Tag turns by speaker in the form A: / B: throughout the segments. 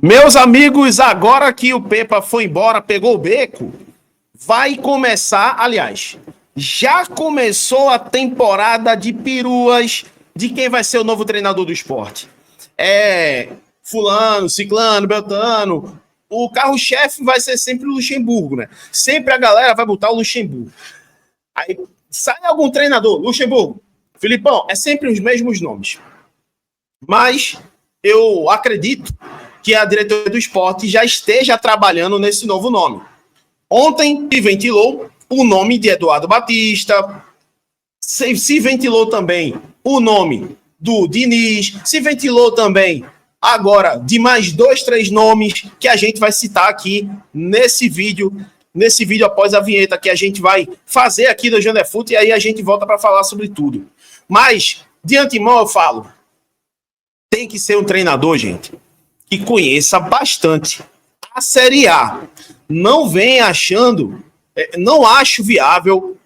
A: Meus amigos, agora que o Pepa foi embora, pegou o beco, vai começar, aliás, já começou a temporada de peruas de quem vai ser o novo treinador do esporte. Fulano, Ciclano, Beltrano. O carro-chefe vai ser sempre o Luxemburgo, né? Sempre a galera vai botar o Luxemburgo. Aí sai algum treinador, Luxemburgo, Filipão, é sempre os mesmos nomes. Mas eu acredito que a diretoria do esporte já esteja trabalhando nesse novo nome. Ontem se ventilou o nome de Eduardo Batista, se ventilou também o nome do Diniz, se ventilou também agora de mais 2, 3 nomes que a gente vai citar aqui nesse vídeo após a vinheta que a gente vai fazer aqui do Janefute, e aí a gente volta para falar sobre tudo. Mas, de antemão eu falo, tem que ser um treinador, gente, que conheça bastante a Série A. Não vem achando, não acho viável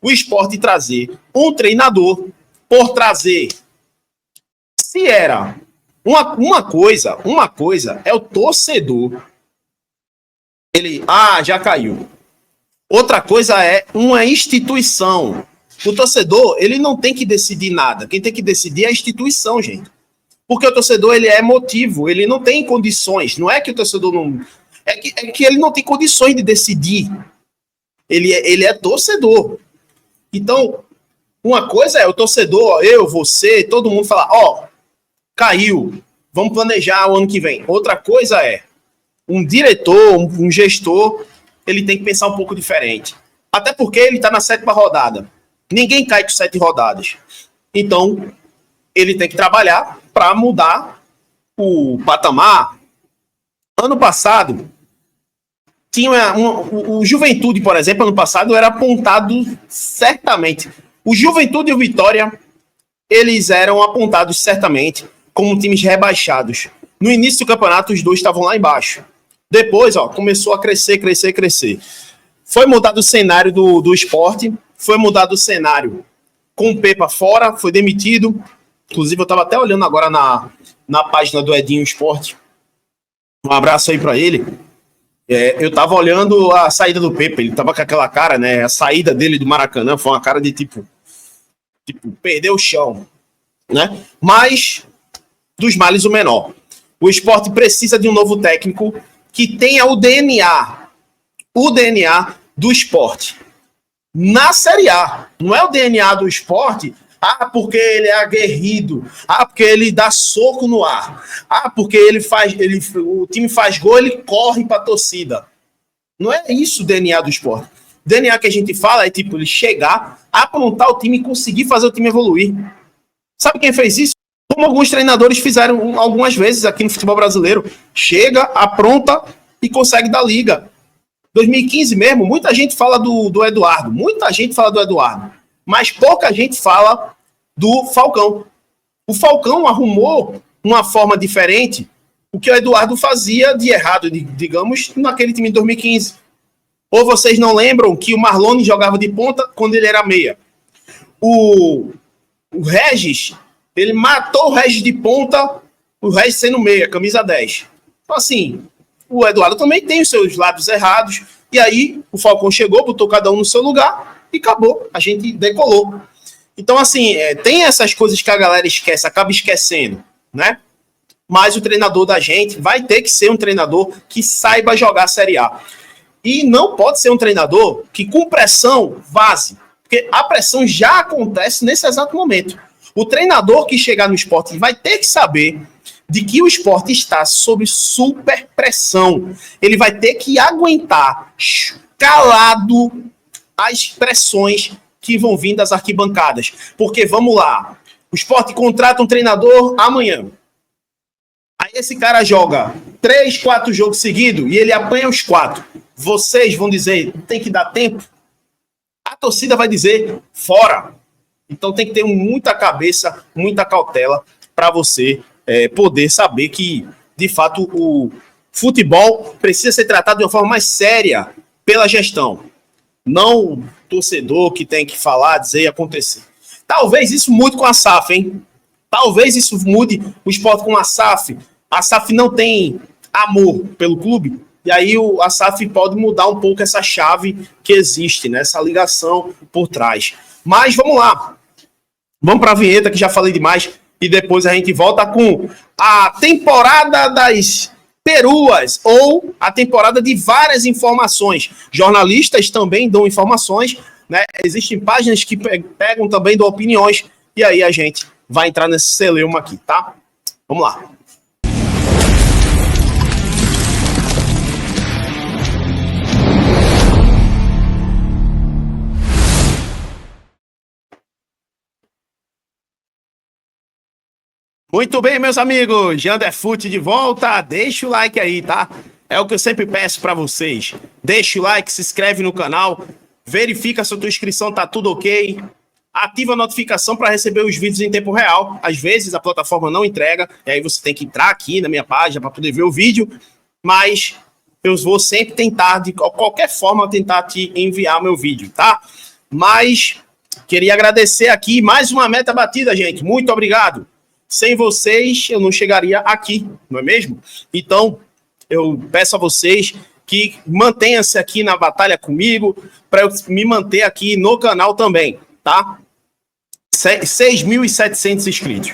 A: o esporte trazer um treinador por trazer. Se era uma coisa é o torcedor, ele, já caiu. Outra coisa é uma instituição. O torcedor, ele não tem que decidir nada. Quem tem que decidir é a instituição, gente. Porque o torcedor, ele é emotivo, ele não tem condições. Não é que o torcedor não... É que ele não tem condições de decidir. Ele é torcedor. Então, uma coisa é o torcedor, eu, você, todo mundo falar, caiu, vamos planejar o ano que vem. Outra coisa é um diretor, um gestor, ele tem que pensar um pouco diferente. Até porque ele está na 7ª rodada. Ninguém cai com 7 rodadas. Então, ele tem que trabalhar para mudar o patamar. Ano passado, tinha o Juventude, por exemplo, ano passado era apontado certamente. O Juventude e o Vitória, eles eram apontados certamente como times rebaixados. No início do campeonato, os dois estavam lá embaixo. Depois, começou a crescer. Foi mudado o cenário do esporte, foi mudado o cenário com o Pepa fora, foi demitido. Inclusive, eu estava até olhando agora na página do Edinho Esporte. Um abraço aí para ele. Eu estava olhando a saída do Pepa, ele estava com aquela cara, né? A saída dele do Maracanã foi uma cara de tipo perdeu o chão, né? Mas, dos males o menor. O esporte precisa de um novo técnico que tenha o DNA do esporte na Série A. Não é o DNA do esporte, porque ele é aguerrido, porque ele dá soco no ar, porque o time faz gol, ele corre para a torcida. Não é isso o DNA do esporte. O DNA que a gente fala é ele chegar, aprontar o time e conseguir fazer o time evoluir. Sabe quem fez isso? Como alguns treinadores fizeram algumas vezes aqui no futebol brasileiro. Chega, apronta e consegue dar liga. 2015 mesmo, muita gente fala do Eduardo. Mas pouca gente fala do Falcão. O Falcão arrumou uma forma diferente o que o Eduardo fazia de errado, digamos, naquele time de 2015. Ou vocês não lembram que o Marlone jogava de ponta quando ele era meia? O Regis, ele matou o Regis de ponta, o Regis sendo meia, camisa 10. Então, assim, o Eduardo também tem os seus lados errados. E aí, o Falcão chegou, botou cada um no seu lugar e acabou. A gente decolou. Então, assim, tem essas coisas que a galera esquece, acaba esquecendo, né? Mas o treinador da gente vai ter que ser um treinador que saiba jogar a Série A. E não pode ser um treinador que, com pressão, vaze. Porque a pressão já acontece nesse exato momento. O treinador que chegar no esporte vai ter que saber de que o esporte está sob super pressão. Ele vai ter que aguentar calado as pressões que vão vir das arquibancadas. Porque, vamos lá, o esporte contrata um treinador amanhã. Aí esse cara joga 3, 4 jogos seguidos e ele apanha os 4. Vocês vão dizer, tem que dar tempo? A torcida vai dizer, fora. Então tem que ter muita cabeça, muita cautela para você poder saber que, de fato, o futebol precisa ser tratado de uma forma mais séria pela gestão. Não o torcedor que tem que falar, dizer e acontecer. Talvez isso mude com a SAF, hein? Talvez isso mude o esporte com a SAF. a SAF não tem amor pelo clube, e aí a SAF pode mudar um pouco essa chave que existe, né? Essa ligação por trás. Mas vamos lá. Vamos para a vinheta, que já falei demais, e depois a gente volta com a temporada das peruas, ou a temporada de várias informações. Jornalistas também dão informações, né? Existem páginas que pegam também, dão opiniões, e aí a gente vai entrar nesse celeuma aqui, tá? Vamos lá. Muito bem, meus amigos, Janderfute de volta, deixa o like aí, tá? É o que eu sempre peço para vocês. Deixa o like, se inscreve no canal, verifica se a tua inscrição tá tudo ok, ativa a notificação para receber os vídeos em tempo real. Às vezes a plataforma não entrega, e aí você tem que entrar aqui na minha página para poder ver o vídeo, mas eu vou sempre tentar, de qualquer forma, tentar te enviar meu vídeo, tá? Mas queria agradecer aqui, mais uma meta batida, gente, muito obrigado. Sem vocês, eu não chegaria aqui, não é mesmo? Então, eu peço a vocês que mantenham-se aqui na batalha comigo, para eu me manter aqui no canal também, tá? 6.700 inscritos.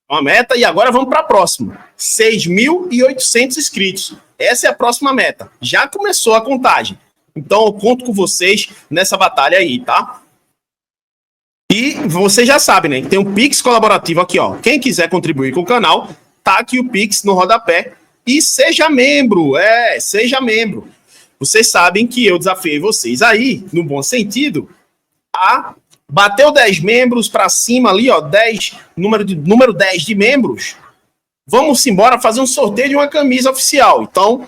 A: Uma meta, e agora vamos para a próxima. 6.800 inscritos. Essa é a próxima meta. Já começou a contagem. Então, eu conto com vocês nessa batalha aí, tá? E vocês já sabem, né? Tem um Pix colaborativo aqui, ó. Quem quiser contribuir com o canal, tá aqui o Pix no rodapé. E seja membro, seja membro. Vocês sabem que eu desafiei vocês aí, no bom sentido, a bater 10 membros para cima ali, ó, 10, número 10 de membros. Vamos embora fazer um sorteio de uma camisa oficial. Então,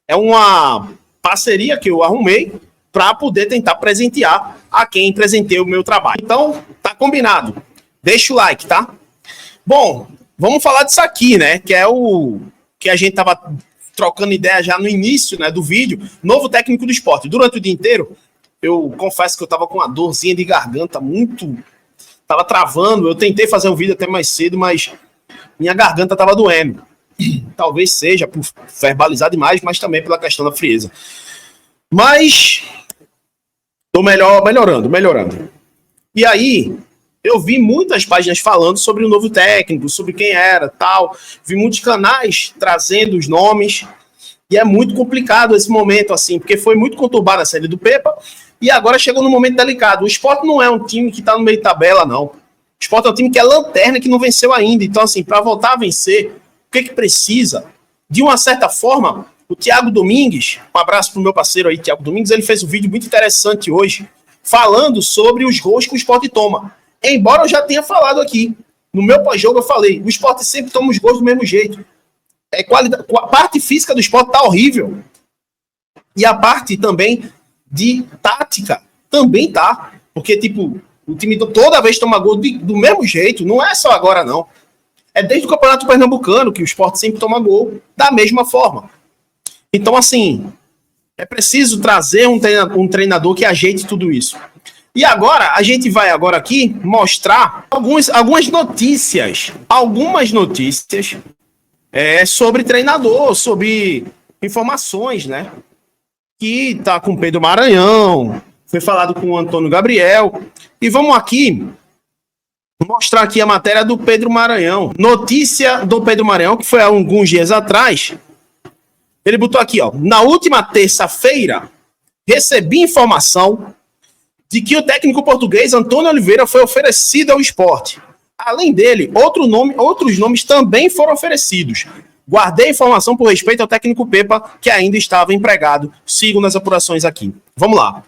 A: é uma parceria que eu arrumei para poder tentar presentear a quem presentei o meu trabalho. Então, tá combinado. Deixa o like, tá? Bom, vamos falar disso aqui, né? Que é o que a gente tava trocando ideia já no início, né, do vídeo. Novo técnico do Sport. Durante o dia inteiro, eu confesso que eu tava com uma dorzinha de garganta muito... Tava travando. Eu tentei fazer um vídeo até mais cedo, mas minha garganta tava doendo. Talvez seja por verbalizar demais, mas também pela questão da frieza. Mas... tô melhorando. E aí, eu vi muitas páginas falando sobre o novo técnico, sobre quem era, tal. Vi muitos canais trazendo os nomes. E é muito complicado esse momento, assim, porque foi muito conturbada a saída do Pepa. E agora chegou num momento delicado. O Sport não é um time que tá no meio de tabela, não. O Sport é um time que é lanterna, que não venceu ainda. Então, assim, para voltar a vencer, o que precisa? De uma certa forma... O Thiago Domingues, um abraço pro meu parceiro aí, Thiago Domingues, ele fez um vídeo muito interessante hoje, falando sobre os gols que o Sport toma. Embora eu já tenha falado aqui, no meu pós-jogo eu falei, o Sport sempre toma os gols do mesmo jeito. A parte física do Sport tá horrível. E a parte também de tática também tá. Porque, tipo, o time toda vez toma gol do mesmo jeito, não é só agora, não. É desde o Campeonato Pernambucano que o Sport sempre toma gol da mesma forma. Então, assim, é preciso trazer um treinador que ajeite tudo isso. E agora, a gente vai agora aqui mostrar algumas notícias. Algumas notícias sobre treinador, sobre informações, né? Que tá com o Pedro Maranhão, foi falado com o Antônio Gabriel. E vamos aqui mostrar aqui a matéria do Pedro Maranhão. Notícia do Pedro Maranhão, que foi há alguns dias atrás. Ele botou aqui, ó. Na última terça-feira, recebi informação de que o técnico português Antônio Oliveira foi oferecido ao Sport. Além dele, outros nomes também foram oferecidos. Guardei a informação por respeito ao técnico Pepa, que ainda estava empregado. Sigo nas apurações aqui. Vamos lá.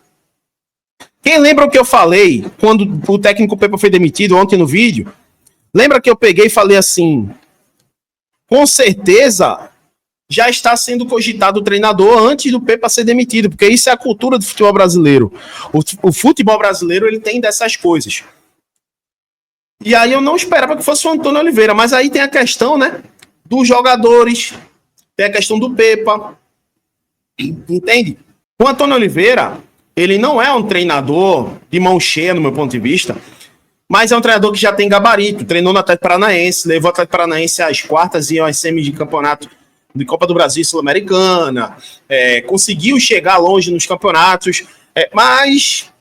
A: Quem lembra o que eu falei quando o técnico Pepa foi demitido ontem no vídeo? Lembra que eu peguei e falei assim, com certeza já está sendo cogitado o treinador antes do Pepa ser demitido, porque isso é a cultura do futebol brasileiro. O futebol brasileiro, ele tem dessas coisas. E aí eu não esperava que fosse o Antônio Oliveira, mas aí tem a questão, né, dos jogadores, tem a questão do Pepa, entende? O Antônio Oliveira, ele não é um treinador de mão cheia, no meu ponto de vista, Mas é um treinador que já tem gabarito, treinou no Atlético Paranaense, levou o Atlético Paranaense às quartas e às semis de campeonato de Copa do Brasil e Sul-Americana, conseguiu chegar longe nos campeonatos, mas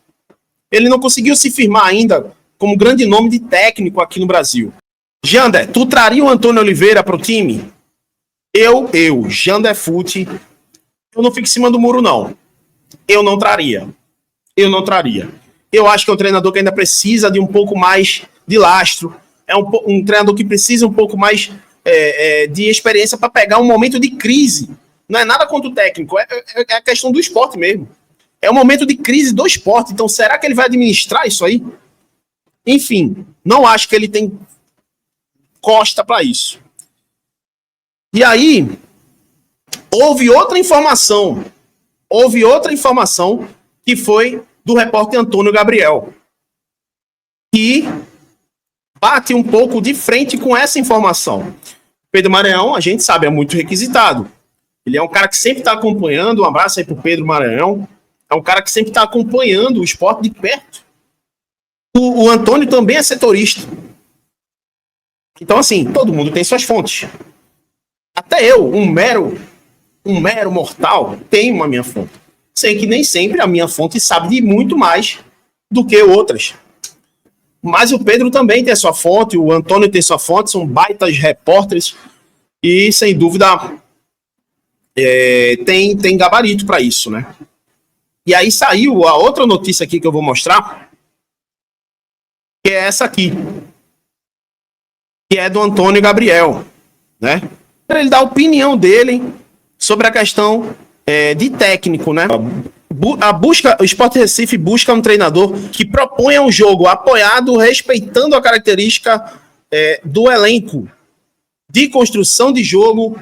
A: ele não conseguiu se firmar ainda como grande nome de técnico aqui no Brasil. Jander, tu traria o Antônio Oliveira para o time? Jander Fute, eu não fico em cima do muro, não. Eu não traria. Eu acho que é um treinador que ainda precisa de um pouco mais de lastro. É um treinador que precisa um pouco mais de experiência para pegar um momento de crise. Não é nada contra o técnico, é a questão do esporte mesmo. É um momento de crise do esporte. Então, será que ele vai administrar isso aí? Enfim, não acho que ele tem costa para isso. E aí, houve outra informação que foi do repórter Antônio Gabriel, que bate um pouco de frente com essa informação. Pedro Maranhão, a gente sabe, é muito requisitado. Ele é um cara que sempre está acompanhando, um abraço aí pro Pedro Maranhão, é um cara que sempre está acompanhando o esporte de perto. O Antônio também é setorista. Então, assim, todo mundo tem suas fontes. Até eu, um mero mortal, tenho uma minha fonte. Sei que nem sempre a minha fonte sabe de muito mais do que outras. Mas o Pedro também tem sua fonte, o Antônio tem sua fonte, são baitas repórteres e, sem dúvida, tem gabarito para isso, né? E aí saiu a outra notícia aqui que eu vou mostrar, que é essa aqui, que é do Antônio Gabriel, né? Ele dá a opinião dele sobre a questão de técnico, né? O Sport Recife busca um treinador que proponha um jogo apoiado, respeitando a característica do elenco, de construção de jogo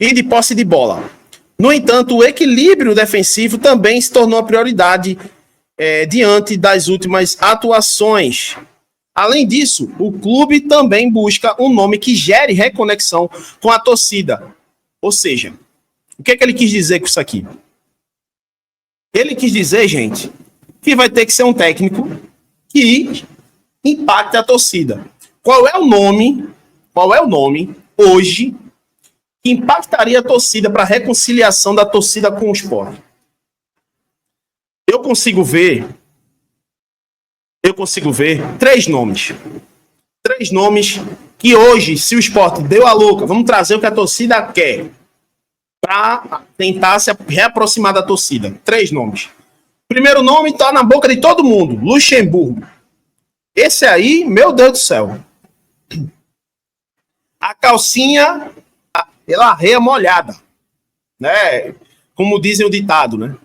A: e de posse de bola. No entanto, o equilíbrio defensivo também se tornou a prioridade diante das últimas atuações. Além disso, o clube também busca um nome que gere reconexão com a torcida. Ou seja, o que ele quis dizer com isso aqui? Ele quis dizer, gente, que vai ter que ser um técnico que impacte a torcida. Qual é o nome hoje que impactaria a torcida para a reconciliação da torcida com o esporte? Eu consigo ver três nomes. Três nomes que hoje, se o esporte deu a louca, vamos trazer o que a torcida quer para tentar se reaproximar da torcida. Três nomes. Primeiro nome está na boca de todo mundo, Luxemburgo. Esse aí, meu Deus do céu. A calcinha, ela arreia molhada, né? Como dizem o ditado, né?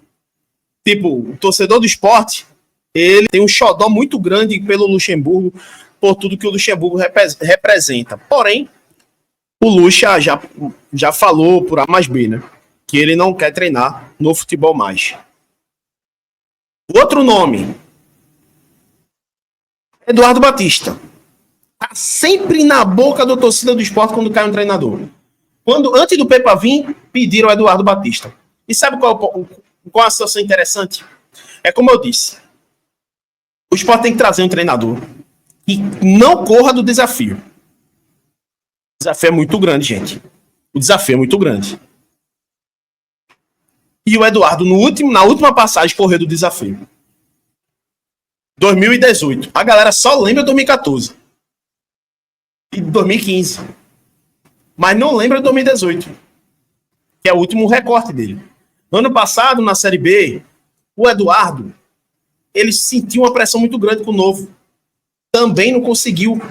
A: Tipo, o torcedor do esporte, ele tem um xodó muito grande pelo Luxemburgo, por tudo que o Luxemburgo representa. Porém, o Luxa já falou por A mais B, né? Que ele não quer treinar no futebol mais. Outro nome, Eduardo Batista. Tá sempre na boca da torcida do esporte quando cai um treinador. Antes do Pepa vir, pediram o Eduardo Batista. E sabe qual a situação interessante? É como eu disse. O esporte tem que trazer um treinador que não corra do desafio. O desafio é muito grande, gente. O desafio é muito grande. E o Eduardo, na última passagem, correu do desafio. 2018. A galera só lembra de 2014. E 2015. Mas não lembra de 2018. Que é o último recorte dele. Ano passado, na Série B, o Eduardo, ele sentiu uma pressão muito grande com o Novo. Também não conseguiu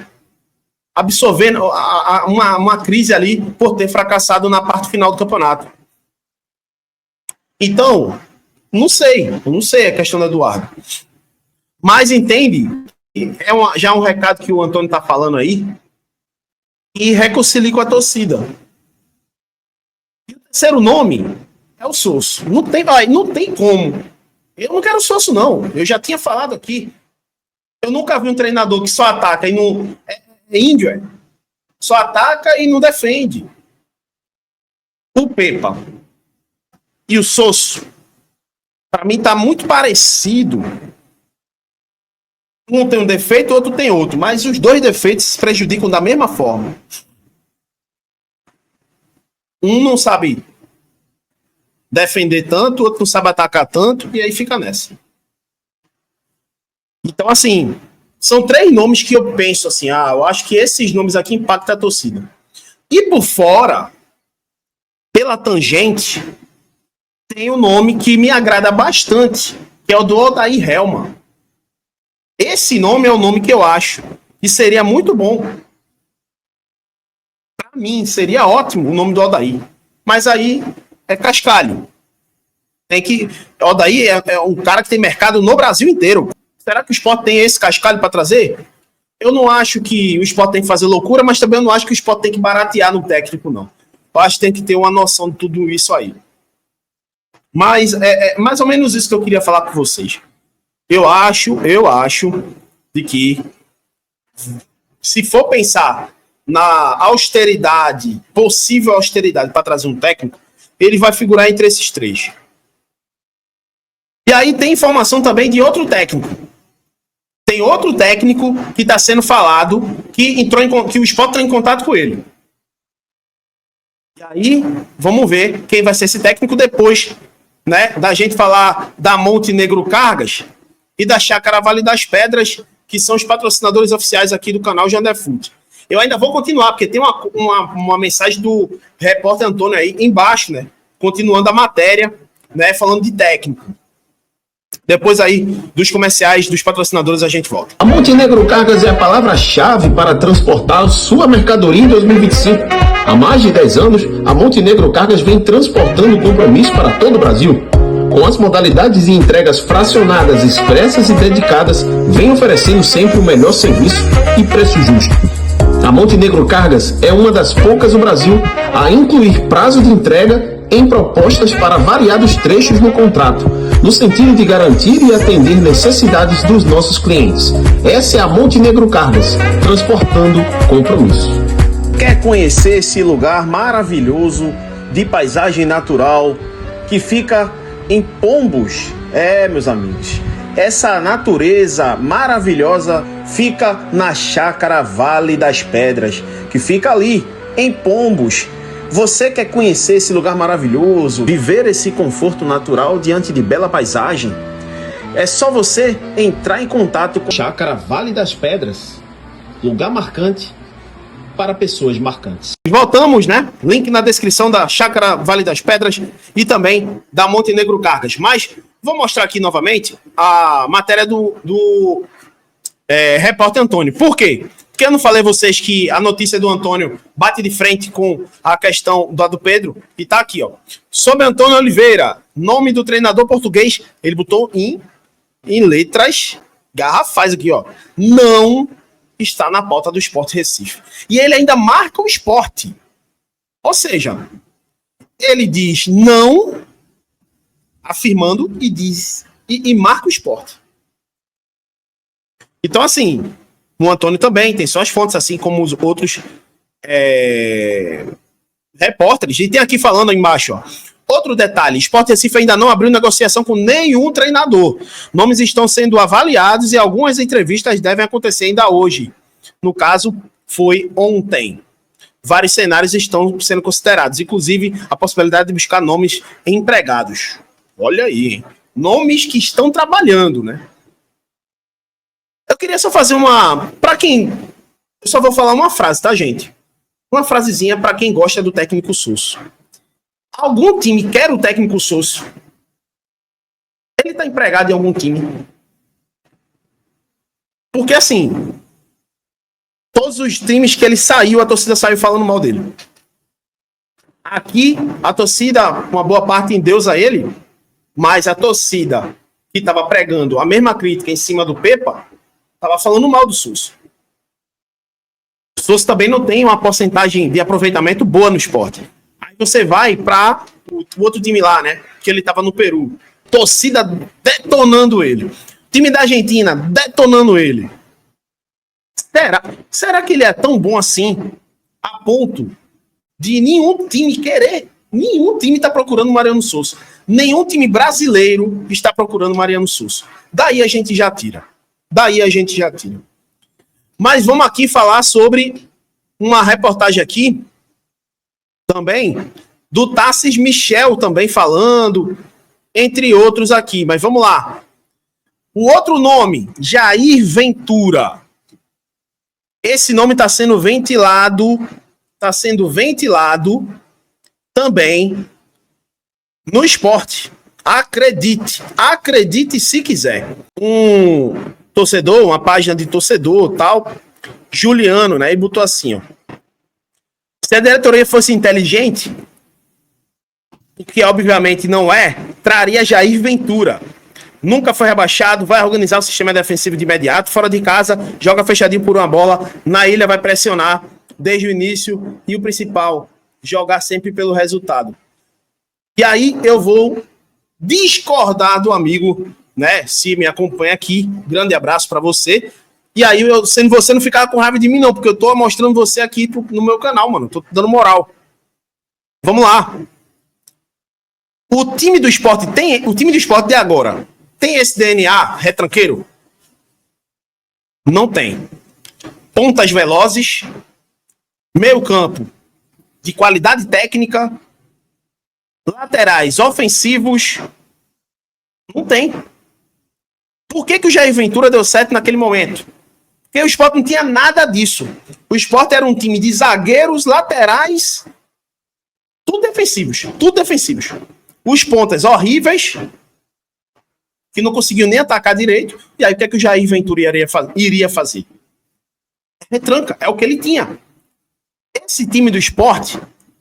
A: absorver uma crise ali por ter fracassado na parte final do campeonato. Então, não sei a questão do Eduardo. Mas entende, já um recado que o Antônio está falando aí, e reconcilie com a torcida. E o terceiro nome é o Sosso. Não tem como. Eu não quero o Sosso, não. Eu já tinha falado aqui. Eu nunca vi um treinador que só ataca e não... É índio, só ataca e não defende. O Pepa e o Sosso, para mim, tá muito parecido Um tem um defeito, o outro tem outro, mas os dois defeitos se prejudicam da mesma forma. Um não sabe defender tanto, o outro não sabe atacar tanto, e aí fica nessa. Então, assim, são 3 nomes que eu penso assim, eu acho que esses nomes aqui impactam a torcida. E por fora, pela tangente, tem um nome que me agrada bastante, que é o do Odair Hellmann. Esse nome é o nome que eu acho que seria muito bom. Para mim, seria ótimo o nome do Odair. Mas aí é cascalho. Odair é um cara que tem mercado no Brasil inteiro. Será que o Sport tem esse cascalho para trazer? Eu não acho que o Sport tem que fazer loucura, mas também eu não acho que o Sport tem que baratear no técnico, não. Eu acho que tem que ter uma noção de tudo isso aí. Mas é mais ou menos isso que eu queria falar com vocês. Eu acho de que, se for pensar na austeridade, possível austeridade para trazer um técnico, ele vai figurar entre esses 3. E aí tem informação também de outro técnico. Tem outro técnico que está sendo falado que o Sport entrou em contato com ele. E aí, vamos ver quem vai ser esse técnico depois, né, da gente falar da Montenegro Cargas e da Chácara Vale das Pedras, que são os patrocinadores oficiais aqui do canal Jandefute. Eu ainda vou continuar, porque tem uma mensagem do repórter Antônio aí embaixo, né? Continuando a matéria, né? Falando de técnico. Depois aí dos comerciais, dos patrocinadores, a gente volta.
B: A Montenegro Cargas é a palavra-chave para transportar sua mercadoria em 2025. Há mais de 10 anos, a Montenegro Cargas vem transportando compromisso para todo o Brasil. Com as modalidades de entregas fracionadas, expressas e dedicadas, vem oferecendo sempre o melhor serviço e preço justo. A Montenegro Cargas é uma das poucas no Brasil a incluir prazo de entrega em propostas para variados trechos no contrato, no sentido de garantir e atender necessidades dos nossos clientes. Essa é a Montenegro Cargas, transportando compromisso.
A: Quer conhecer esse lugar maravilhoso de paisagem natural que fica em Pombos? Meus amigos, essa natureza maravilhosa fica na Chácara Vale das Pedras, que fica ali em Pombos. Você quer conhecer esse lugar maravilhoso, viver esse conforto natural diante de bela paisagem? É só você entrar em contato com
B: Chácara Vale das Pedras, lugar marcante para pessoas marcantes.
A: Voltamos, né? Link na descrição da Chácara Vale das Pedras e também da Montenegro Cargas. Mas vou mostrar aqui novamente a matéria do repórter Antônio. Por quê? Porque eu não falei a vocês que a notícia do Antônio bate de frente com a questão do Pedro? E tá aqui, ó. Sobre Antônio Oliveira, nome do treinador português, ele botou em letras garrafais aqui, ó. Não está na pauta do Sport Recife. E ele ainda marca o Sport. Ou seja, ele diz não, afirmando, e diz e marca o Sport. Então, assim, o Antônio também tem suas fontes, assim como os outros repórteres. E tem aqui falando aí embaixo, ó. Outro detalhe, Sport Recife ainda não abriu negociação com nenhum treinador. Nomes estão sendo avaliados e algumas entrevistas devem acontecer ainda hoje. No caso, foi ontem. Vários cenários estão sendo considerados, inclusive a possibilidade de buscar nomes empregados. Olha aí, hein? Nomes que estão trabalhando, né? Eu queria só fazer eu só vou falar uma frase, tá, gente? Uma frasezinha para quem gosta do técnico Sousa. Algum time quer o técnico Sousa? Ele tá empregado em algum time? Porque, assim, todos os times que ele saiu, a torcida saiu falando mal dele. Aqui, a torcida, uma boa parte endeusa ele, mas a torcida que estava pregando a mesma crítica em cima do Pepa, estava falando mal do Sousa. O Sousa também não tem uma porcentagem de aproveitamento boa no esporte. Aí você vai para o outro time lá, né? Que ele estava no Peru. Torcida detonando ele. Time da Argentina detonando ele. Será que ele é tão bom assim a ponto de nenhum time querer? Nenhum time está procurando Mariano Sousa. Nenhum time brasileiro está procurando Mariano Sousa. Daí a gente já tira. daí a gente já tira. Mas vamos aqui falar sobre uma reportagem aqui, também, do Tarcísio Michel também falando, entre outros aqui. Mas vamos lá. O outro nome, Jair Ventura. Esse nome está sendo ventilado também no esporte. Acredite se quiser. Um torcedor, uma página de torcedor, tal, Juliano, né, e botou assim, ó. Se a diretoria fosse inteligente, o que obviamente não é, traria Jair Ventura. Nunca foi rebaixado, vai organizar o sistema defensivo de imediato, fora de casa, joga fechadinho por uma bola, na ilha vai pressionar desde o início e o principal, jogar sempre pelo resultado. E aí eu vou discordar do amigo, né, se me acompanha aqui, grande abraço para você. E aí, sendo você não ficar com raiva de mim não, porque eu tô mostrando você aqui no meu canal, mano, tô dando moral. Vamos lá. O time do esporte de agora tem esse DNA retranqueiro? Não tem. Pontas velozes, meio campo de qualidade técnica, laterais ofensivos, não tem. Por que o Jair Ventura deu certo naquele momento? Porque o Sport não tinha nada disso. O Sport era um time de zagueiros, laterais, tudo defensivos. Os pontas horríveis, que não conseguiam nem atacar direito. E aí o que é que o Jair Ventura iria fazer? Retranca, é o que ele tinha. Esse time do Sport,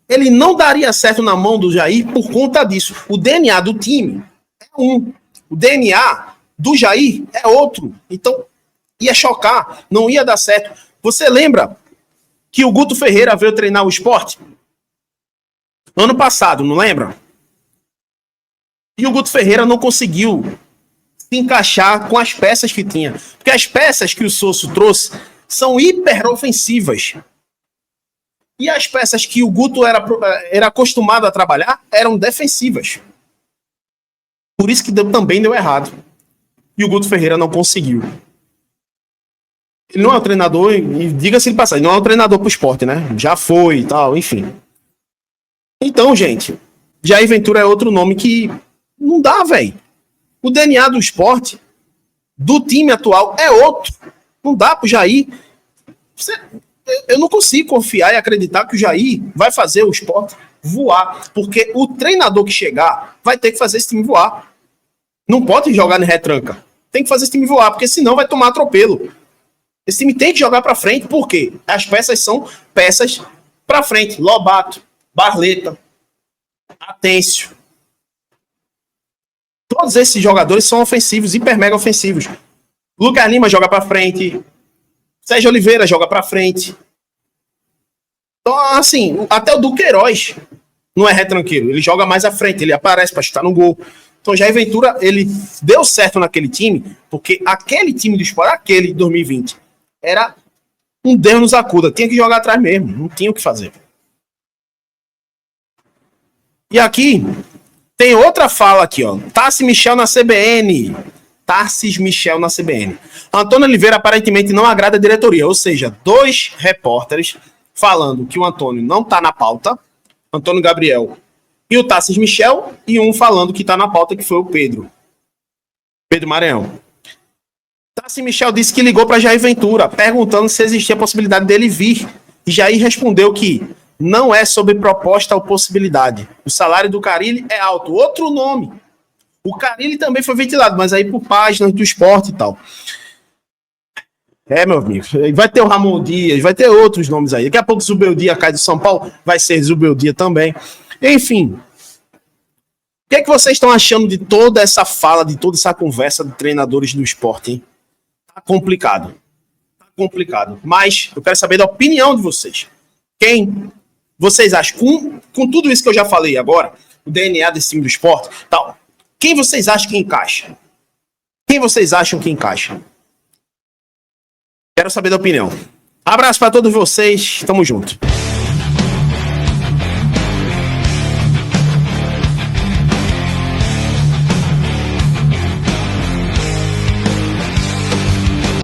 A: ele não daria certo na mão do Jair por conta disso. O DNA do time é um. O DNA do Jair é outro. Então, ia chocar, não ia dar certo. Você lembra que o Guto Ferreira veio treinar o Sport? Ano passado, não lembra? E o Guto Ferreira não conseguiu se encaixar com as peças que tinha. Porque as peças que o Sosso trouxe são hiperofensivas. E as peças que o Guto era acostumado a trabalhar eram defensivas. Por isso que também deu errado. E o Guto Ferreira não conseguiu. Ele não é um treinador, e diga-se de passagem, não é um treinador pro esporte, né? Já foi e tal, enfim. Então, gente, Jair Ventura é outro nome que não dá, velho. O DNA do esporte, do time atual, é outro. Não dá pro Jair. Eu não consigo confiar e acreditar que o Jair vai fazer o esporte voar. Porque o treinador que chegar vai ter que fazer esse time voar. Não pode jogar em retranca. Tem que fazer esse time voar, porque senão vai tomar atropelo. Esse time tem que jogar pra frente, por quê? As peças são peças pra frente. Lobato, Barleta, Atêncio. Todos esses jogadores são ofensivos, hiper mega ofensivos. Lucas Lima joga pra frente. Sérgio Oliveira joga pra frente. Então, assim, até o Duqueiroz não é retranqueiro. Ele joga mais à frente, ele aparece pra chutar no gol. Então, Jair Ventura, ele deu certo naquele time, porque aquele time do Sport, aquele de 2020, era um Deus nos acuda. Tinha que jogar atrás mesmo, não tinha o que fazer. E aqui, tem outra fala aqui, ó. Tarcísio Michel na CBN. Antônio Oliveira aparentemente não agrada a diretoria, ou seja, 2 repórteres falando que o Antônio não tá na pauta, Antônio Gabriel e o Tarcísio Michel, e um falando que tá na pauta, que foi o Pedro Maranhão. Tarcísio Michel disse que ligou para Jair Ventura, perguntando se existia a possibilidade dele vir. E Jair respondeu que não é sobre proposta ou possibilidade. O salário do Carille é alto. Outro nome. O Carille também foi ventilado, mas aí por páginas do esporte e tal. É, meu amigo. Vai ter o Ramon Dias, vai ter outros nomes aí. Daqui a pouco o Zubeldia cai do São Paulo, vai ser Zubeldia também. Enfim. O que é que vocês estão achando de toda essa fala, de toda essa conversa de treinadores do esporte, hein? Tá complicado. Mas eu quero saber da opinião de vocês. Quem vocês acham? Com tudo isso que eu já falei agora, o DNA desse time do esporte, tal, quem vocês acham que encaixa? Quero saber da opinião. Abraço para todos vocês. Tamo junto.